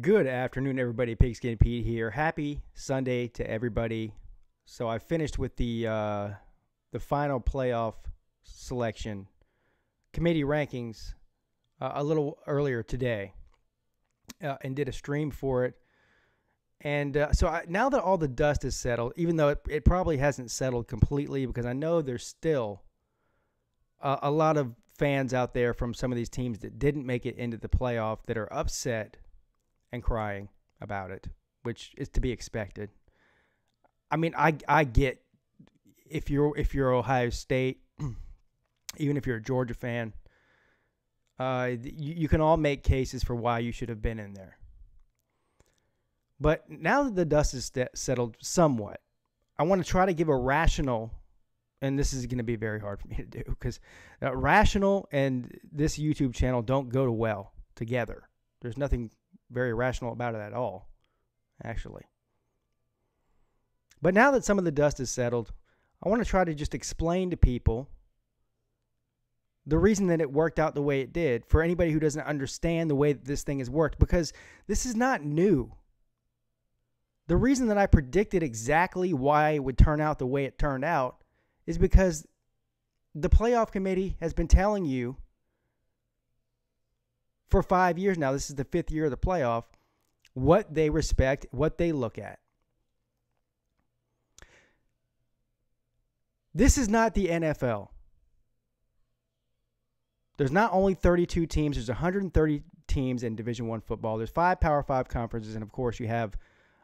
Good afternoon, everybody. Pigskin Pete here. Happy Sunday to everybody. So I finished with the final playoff selection committee rankings a little earlier today, and did a stream for it. And now that all the dust is settled, even though it probably hasn't settled completely, because I know there's still a lot of fans out there from some of these teams that didn't make it into the playoff that are upset and crying about it, which is to be expected. I mean, I get if you're Ohio State, even if you're a Georgia fan, you can all make cases for why you should have been in there. But now that the dust is settled somewhat, I want to try to give a rational, and this is going to be very hard for me to do because rational and this YouTube channel don't go well together. There's nothing very rational about it at all, actually. But now that some of the dust is settled, I want to try to just explain to people the reason that it worked out the way it did for anybody who doesn't understand the way that this thing has worked, because this is not new. The reason that I predicted exactly why it would turn out the way it turned out is because the playoff committee has been telling you for 5 years now, this is the 5th year of the playoff, what they respect, what they look at. This is not the NFL. There's not only 32 teams, there's 130 teams in Division I football. There's 5 Power 5 conferences, and of course you have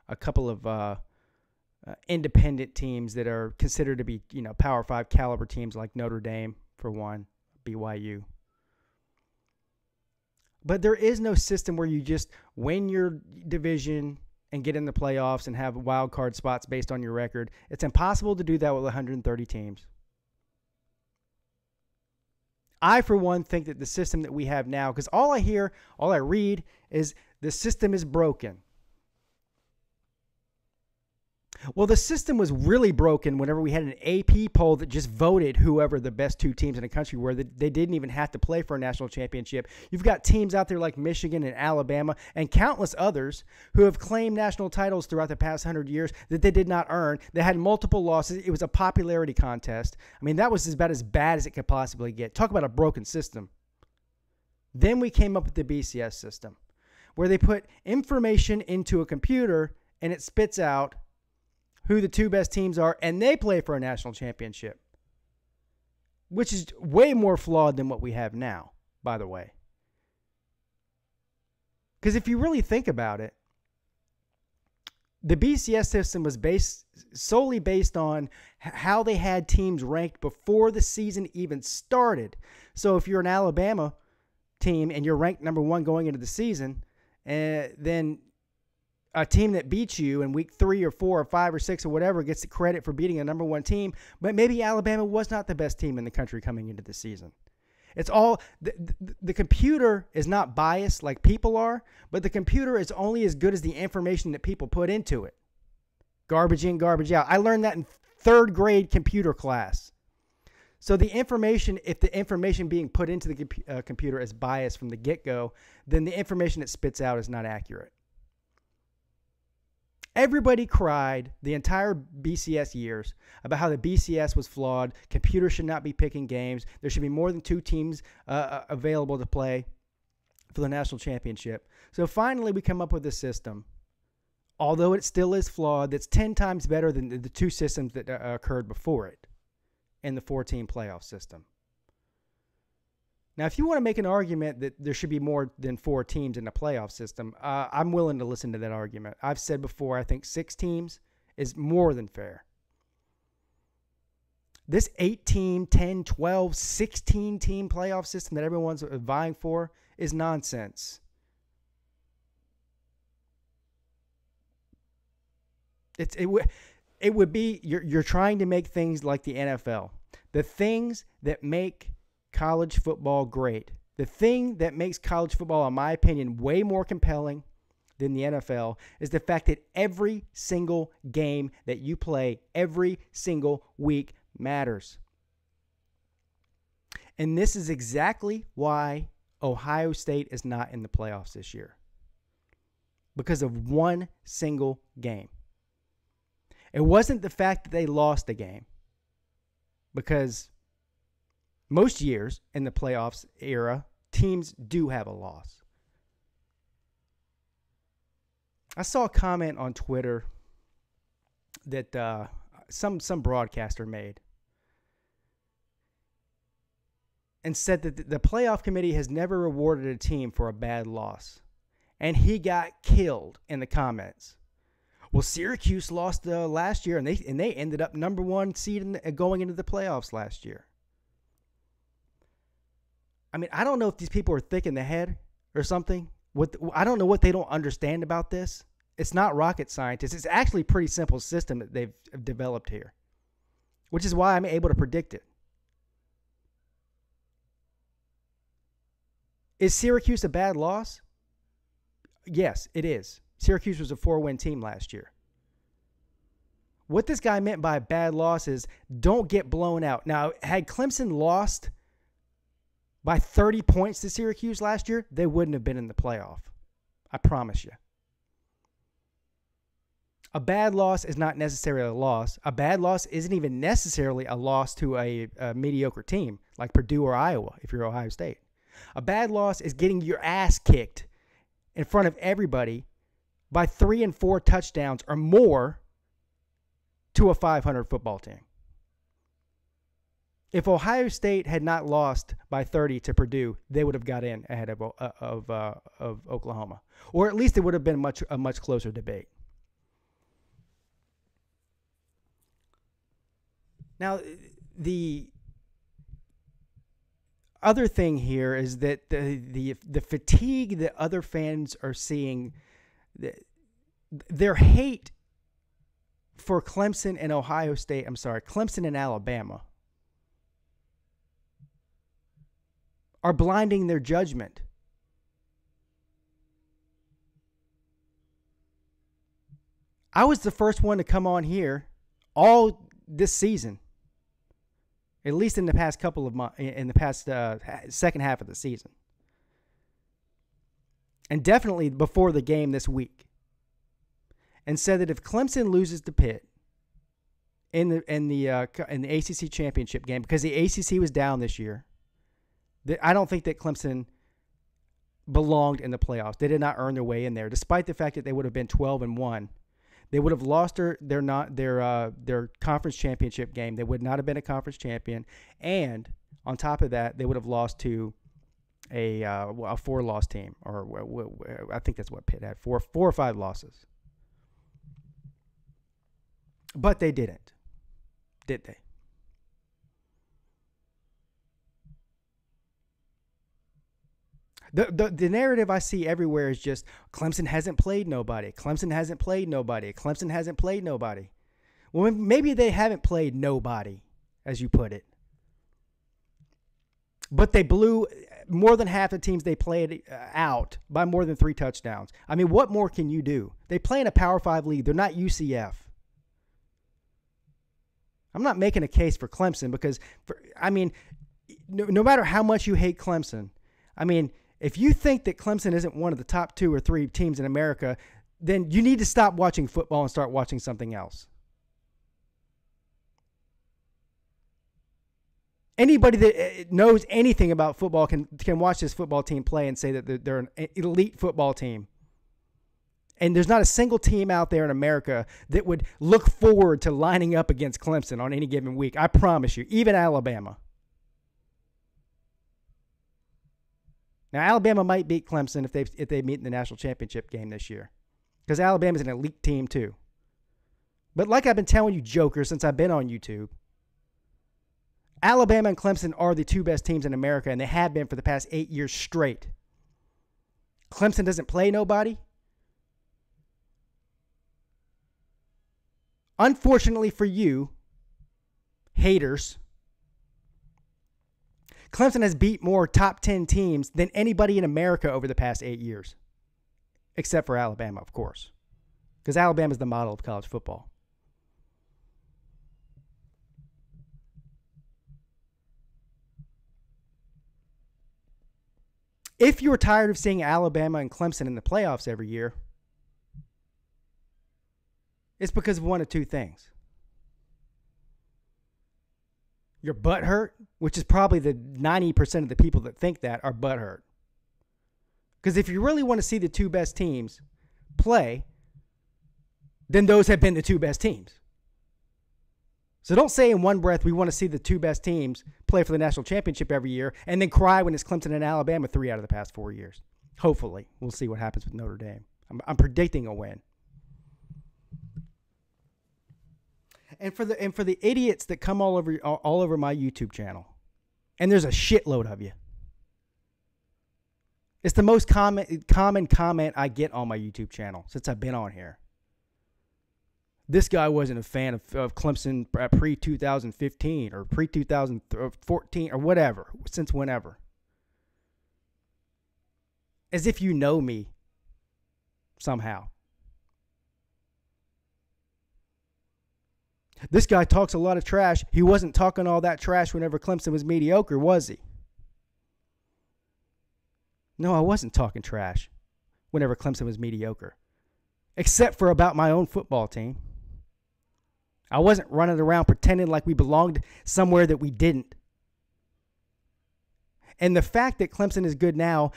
a couple of independent teams that are considered to be, Power 5 caliber teams like Notre Dame, for one, BYU. But there is no system where you just win your division and get in the playoffs and have wild card spots based on your record. It's impossible to do that with 130 teams. I, for one, think that the system that we have now, because all I read is the system is broken. Well, the system was really broken whenever we had an AP poll that just voted whoever the best 2 teams in the country were. They didn't even have to play for a national championship. You've got teams out there like Michigan and Alabama and countless others who have claimed national titles throughout the past 100 years that they did not earn. They had multiple losses. It was a popularity contest. I mean, that was about as bad as it could possibly get. Talk about a broken system. Then we came up with the BCS system, where they put information into a computer and it spits out who the 2 best teams are, and they play for a national championship, which is way more flawed than what we have now, by the way. Because if you really think about it, the BCS system was solely based on how they had teams ranked before the season even started. So if you're an Alabama team and you're ranked number 1 going into the season, then a team that beats you in week 3 or 4 or 5 or 6 or whatever gets the credit for beating a number 1 team, but maybe Alabama was not the best team in the country coming into the season. It's all the computer is not biased like people are, but the computer is only as good as the information that people put into it. Garbage in, garbage out. I learned that in 3rd grade computer class. So the information, if the information being put into the computer is biased from the get-go, then the information it spits out is not accurate. Everybody cried the entire BCS years about how the BCS was flawed. Computers should not be picking games. There should be more than 2 teams available to play for the national championship. So finally we come up with a system, although it still is flawed, that's 10 times better than the 2 systems that occurred before it in the 4-team playoff system. Now, if you want to make an argument that there should be more than 4 teams in the playoff system, I'm willing to listen to that argument. I've said before, I think 6 teams is more than fair. This 8-team, 10, 12, 16-team playoff system that everyone's vying for is nonsense. It would be, you're trying to make things like the NFL. The things that make college football great. The thing that makes college football, in my opinion, way more compelling than the NFL is the fact that every single game that you play every single week matters. And this is exactly why Ohio State is not in the playoffs this year. because of one single game. It wasn't the fact that they lost the game, because most years in the playoffs era, teams do have a loss. I saw a comment on Twitter that some broadcaster made, and said that the playoff committee has never rewarded a team for a bad loss. And he got killed in the comments. Well, Syracuse lost last year, and they ended up number 1 seed going into the playoffs last year. I mean, I don't know if these people are thick in the head or something. I don't know what they don't understand about this. It's not rocket science. It's actually a pretty simple system that they've developed here, which is why I'm able to predict it. Is Syracuse a bad loss? Yes, it is. Syracuse was a 4-win team last year. What this guy meant by a bad loss is don't get blown out. Now, had Clemson lost by 30 points to Syracuse last year, they wouldn't have been in the playoff. I promise you. A bad loss is not necessarily a loss. A bad loss isn't even necessarily a loss to a mediocre team like Purdue or Iowa if you're Ohio State. A bad loss is getting your ass kicked in front of everybody by 3 and 4 touchdowns or more to a 500 football team. If Ohio State had not lost by 30 to Purdue, they would have got in ahead of Oklahoma, or at least it would have been a much closer debate. Now, the other thing here is that the fatigue that other fans are seeing, their hate for Clemson and Clemson and Alabama are blinding their judgment. I was the first one to come on here all this season, at least in the past couple of months, in the past second half of the season, and definitely before the game this week, and said that if Clemson loses to Pitt in the ACC championship game, because the ACC was down this year, that I don't think that Clemson belonged in the playoffs. They did not earn their way in there, despite the fact that they would have been 12-1. They would have lost their conference championship game. They would not have been a conference champion, and on top of that, they would have lost to a 4-loss team, or I think that's what Pitt had, 4 or 5 losses. But they didn't, did they? The narrative I see everywhere is just Clemson hasn't played nobody. Clemson hasn't played nobody. Clemson hasn't played nobody. Well, maybe they haven't played nobody, as you put it. But they blew more than half the teams they played out by more than 3 touchdowns. I mean, what more can you do? They play in a Power 5 league. They're not UCF. I'm not making a case for Clemson because, no matter how much you hate Clemson, if you think that Clemson isn't one of the top 2 or 3 teams in America, then you need to stop watching football and start watching something else. Anybody that knows anything about football can watch this football team play and say that they're an elite football team. And there's not a single team out there in America that would look forward to lining up against Clemson on any given week. I promise you, even Alabama. Now, Alabama might beat Clemson if they meet in the national championship game this year, because Alabama's an elite team too. But like I've been telling you, jokers, since I've been on YouTube, Alabama and Clemson are the 2 best teams in America, and they have been for the past 8 years straight. Clemson doesn't play nobody. Unfortunately for you, haters, Clemson has beat more top 10 teams than anybody in America over the past 8 years, except for Alabama, of course, because Alabama is the model of college football. If you're tired of seeing Alabama and Clemson in the playoffs every year, It's because of one of two things. Your butt hurt, which is probably the 90% of the people that think that are butt hurt. Because if you really want to see the two best teams play, then those have been the two best teams. So don't say in one breath we want to see the two best teams play for the national championship every year and then cry when it's Clemson and Alabama 3 out of the past 4 years. Hopefully. We'll see what happens with Notre Dame. I'm predicting a win. And for the idiots that come all over my YouTube channel, and there's a shitload of you. It's the most common comment I get on my YouTube channel since I've been on here. This guy wasn't a fan of Clemson pre-2015 or pre-2014 or whatever, since whenever. As if you know me somehow. This guy talks a lot of trash. He wasn't talking all that trash whenever Clemson was mediocre, was he? No, I wasn't talking trash whenever Clemson was mediocre. Except for about my own football team. I wasn't running around pretending like we belonged somewhere that we didn't. And the fact that Clemson is good now,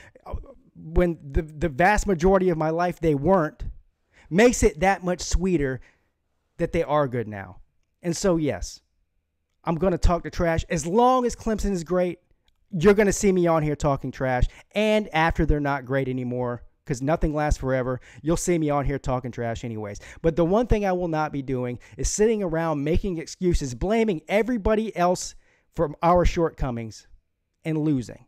when the vast majority of my life they weren't, makes it that much sweeter that they are good now. And so, yes, I'm going to talk the trash. As long as Clemson is great, you're going to see me on here talking trash. And after they're not great anymore, because nothing lasts forever, you'll see me on here talking trash anyways. But the one thing I will not be doing is sitting around making excuses, blaming everybody else for our shortcomings and losing.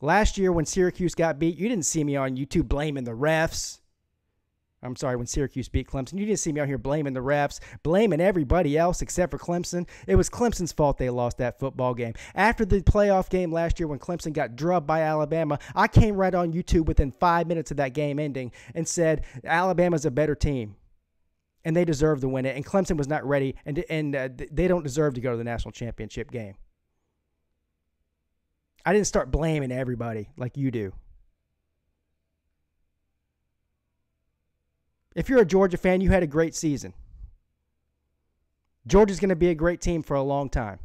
Last year when Syracuse got beat, you didn't see me on YouTube blaming the refs. I'm sorry, when Syracuse beat Clemson, you didn't see me out here blaming the refs, blaming everybody else except for Clemson. It was Clemson's fault they lost that football game. After the playoff game last year when Clemson got drubbed by Alabama, I came right on YouTube within 5 minutes of that game ending and said Alabama's a better team, and they deserve to win it, and Clemson was not ready, and they don't deserve to go to the national championship game. I didn't start blaming everybody like you do. If you're a Georgia fan, you had a great season. Georgia's going to be a great team for a long time.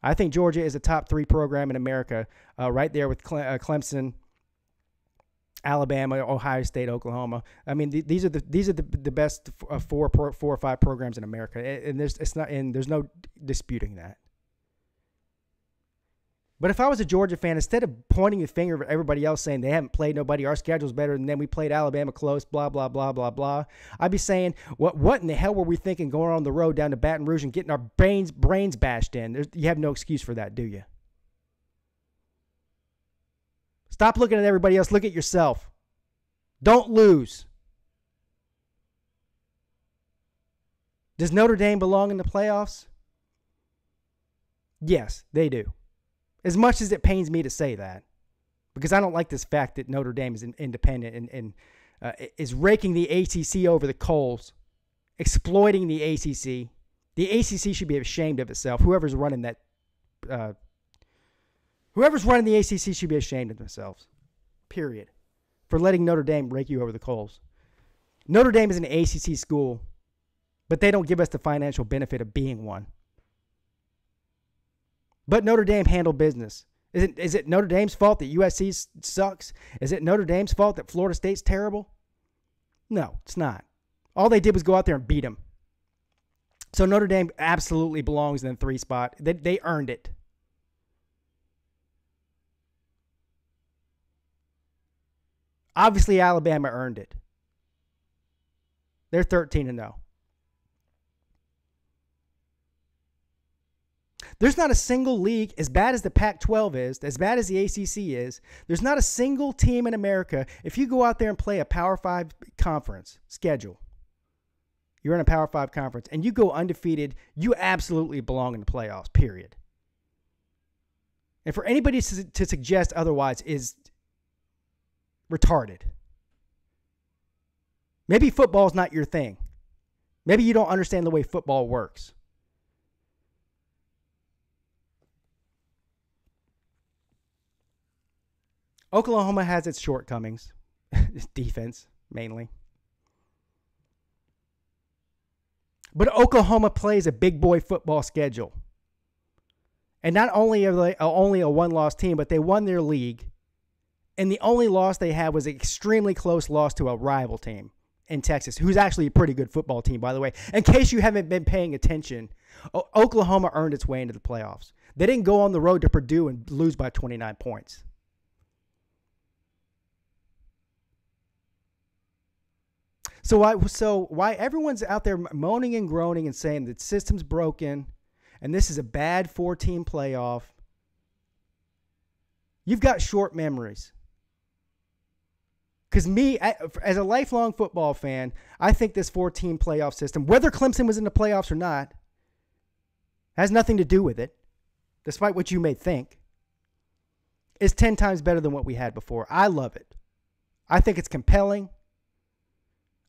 I think Georgia is a top 3 program in America, right there with Clemson, Alabama, Ohio State, Oklahoma. I mean, these are the best 4 or 5 programs in America, and there's no disputing that. But if I was a Georgia fan, instead of pointing the finger at everybody else saying they haven't played nobody, our schedule's better than them, we played Alabama close, blah, blah, blah, blah, blah, I'd be saying, what in the hell were we thinking going on the road down to Baton Rouge and getting our brains bashed in? You have no excuse for that, do you? Stop looking at everybody else. Look at yourself. Don't lose. Does Notre Dame belong in the playoffs? Yes, they do. As much as it pains me to say that, because I don't like this fact that Notre Dame is independent and is raking the ACC over the coals, exploiting the ACC. The ACC should be ashamed of itself. Whoever's running the ACC should be ashamed of themselves, period, for letting Notre Dame rake you over the coals. Notre Dame is an ACC school, but they don't give us the financial benefit of being one. But Notre Dame handled business. Is it Notre Dame's fault that USC sucks? Is it Notre Dame's fault that Florida State's terrible? No, it's not. All they did was go out there and beat them. So Notre Dame absolutely belongs in the 3 spot. They earned it. Obviously, Alabama earned it. They're 13-0. There's not a single league, as bad as the Pac-12 is, as bad as the ACC is, there's not a single team in America. If you go out there and play a Power 5 conference schedule, you're in a Power 5 conference, and you go undefeated, you absolutely belong in the playoffs, period. And for anybody to suggest otherwise is retarded. Maybe football's not your thing. Maybe you don't understand the way football works. Oklahoma has its shortcomings. Defense. mainly. But Oklahoma plays a big boy football schedule. And not only are they only a one-loss team, but they won their league. And the only loss they had was an extremely close loss to a rival team in Texas, who's actually a pretty good football team, by the way. In case you haven't been paying attention, Oklahoma earned its way into the playoffs. They didn't go on the road to Purdue and lose by 29 points. So why everyone's out there moaning and groaning and saying that the system's broken and this is a bad 4-team playoff, you've got short memories. Because me, as a lifelong football fan, I think this 4-team playoff system, whether Clemson was in the playoffs or not, has nothing to do with it, despite what you may think, is 10 times better than what we had before. I love it. I think it's compelling.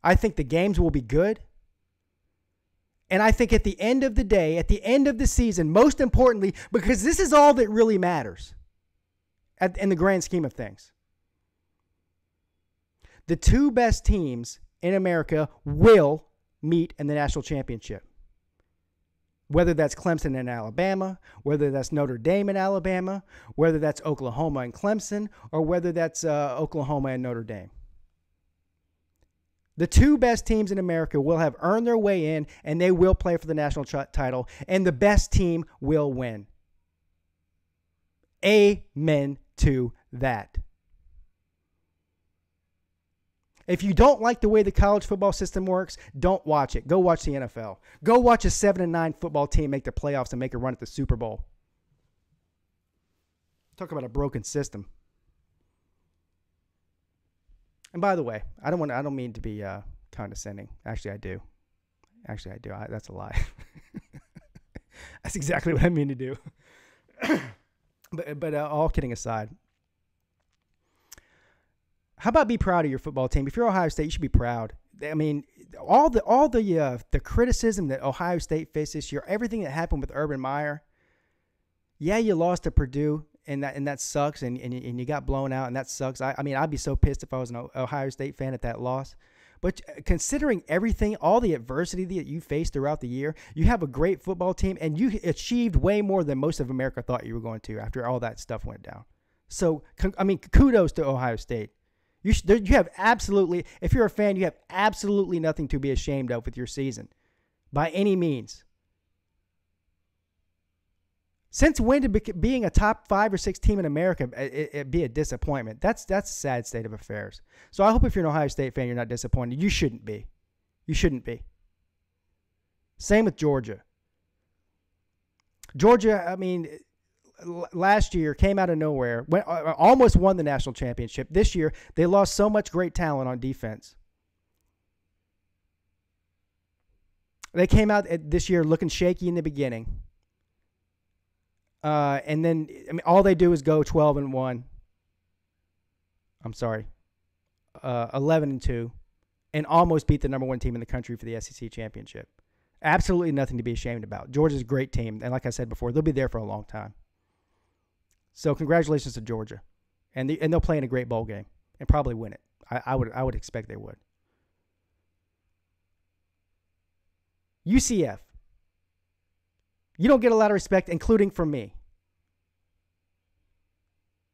I think the games will be good. And I think at the end of the day, at the end of the season, most importantly, because this is all that really matters in the grand scheme of things, the 2 best teams in America will meet in the national championship. Whether that's Clemson and Alabama, whether that's Notre Dame and Alabama, whether that's Oklahoma and Clemson, or whether that's Oklahoma and Notre Dame. The 2 best teams in America will have earned their way in, and they will play for the national title, and the best team will win. Amen to that. If you don't like the way the college football system works, don't watch it. Go watch the NFL. Go watch a 7-9 football team make the playoffs and make a run at the Super Bowl. Talk about a broken system. And by the way, I don't mean to be condescending. Actually, I do. That's a lie. That's exactly what I mean to do. But all kidding aside, how about be proud of your football team? If you're Ohio State, you should be proud. I mean, all the criticism that Ohio State faced this year, everything that happened with Urban Meyer. Yeah, you lost to Purdue, and that sucks, and you got blown out, and that sucks. I mean, I'd be so pissed if I was an Ohio State fan at that loss. But considering everything, all the adversity that you faced throughout the year, you have a great football team, and you achieved way more than most of America thought you were going to after all that stuff went down. So, I mean, kudos to Ohio State. You have absolutely, if you're a fan, you have absolutely nothing to be ashamed of with your season, by any means. Since when did being a top 5 or 6 team in America it be a disappointment? That's a sad state of affairs. So I hope if you're an Ohio State fan, you're not disappointed. You shouldn't be. You shouldn't be. Same with Georgia. Georgia, I mean, last year came out of nowhere, almost won the national championship. This year, they lost so much great talent on defense. They came out this year looking shaky in the beginning. And then, I mean, all they do is go 12-1. I'm sorry, 11-2, and almost beat the number 1 team in the country for the SEC championship. Absolutely nothing to be ashamed about. Georgia's a great team, and like I said before, they'll be there for a long time. So congratulations to Georgia, and they'll play in a great bowl game and probably win it. I would expect they would. UCF. You don't get a lot of respect, including from me.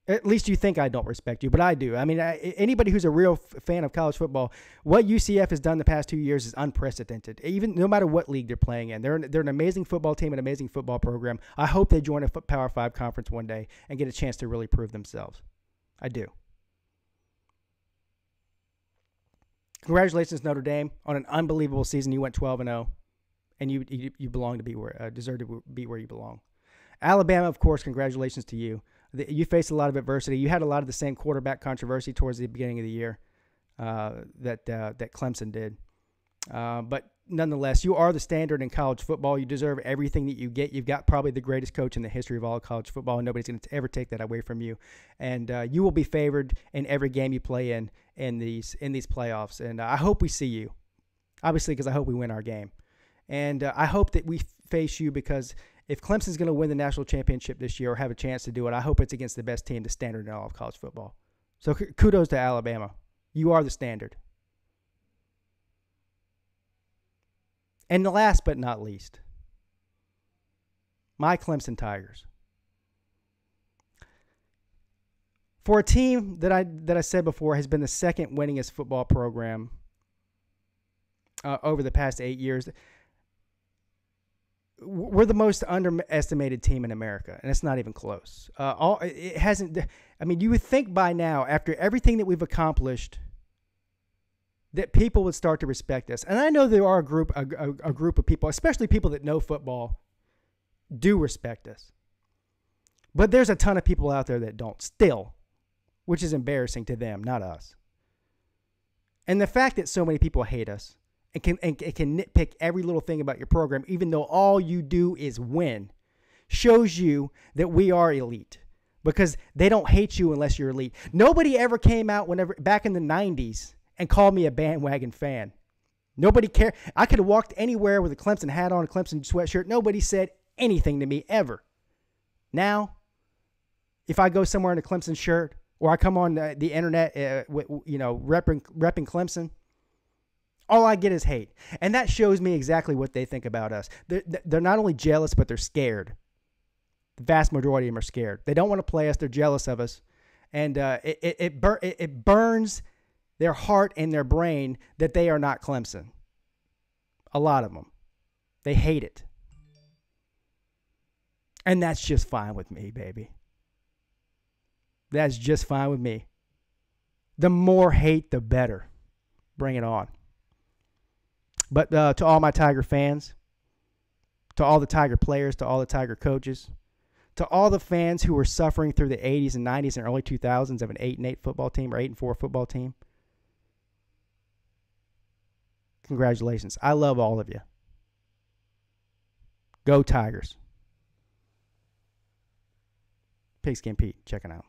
At least you think I don't respect you, but I do. I mean, anybody who's a real fan of college football, what UCF has done the past 2 years is unprecedented. Even no matter what league they're playing in, they're an amazing football team, an amazing football program. I hope they join a Power 5 conference one day and get a chance to really prove themselves. I do. Congratulations, Notre Dame, on an unbelievable season. You went 12-0. And you belong to be deserve to be where you belong. Alabama, of course, congratulations to you. You faced a lot of adversity. You had a lot of the same quarterback controversy towards the beginning of the year that Clemson did. But nonetheless, you are the standard in college football. You deserve everything that you get. You've got probably the greatest coach in the history of all college football, and nobody's going to ever take that away from you. And you will be favored in every game you play in these playoffs. And I hope we see you, obviously, because I hope we win our game. And I hope that we face you, because if Clemson's going to win the national championship this year or have a chance to do it, I hope it's against the best team, the standard in all of college football. So kudos to Alabama. You are the standard. And the last but not least, my Clemson Tigers. For a team that I said before has been the second winningest football program over the past 8 years, we're the most underestimated team in America, and it's not even close. It hasn't. I mean, you would think by now, after everything that we've accomplished, that people would start to respect us. And I know there are a group of people, especially people that know football, do respect us. But there's a ton of people out there that don't still, which is embarrassing to them, not us. And the fact that so many people hate us and can nitpick every little thing about your program, even though all you do is win, shows you that we are elite, because they don't hate you unless you're elite. Nobody ever came out back in the 90s and called me a bandwagon fan. Nobody cared. I could have walked anywhere with a Clemson hat on, a Clemson sweatshirt. Nobody said anything to me ever. Now, if I go somewhere in a Clemson shirt, or I come on the internet, repping Clemson, all I get is hate. And that shows me exactly what they think about us. They're not only jealous, but they're scared. The vast majority of them are scared. They don't want to play us. They're jealous of us. And it burns their heart and their brain that they are not Clemson. A lot of them. They hate it. And that's just fine with me, baby. That's just fine with me. The more hate, the better. Bring it on. But to all my Tiger fans, to all the Tiger players, to all the Tiger coaches, to all the fans who were suffering through the 80s and 90s and early 2000s of an 8-8 football team or 8-4 football team, congratulations. I love all of you. Go Tigers. Pigskin Pete, checking out.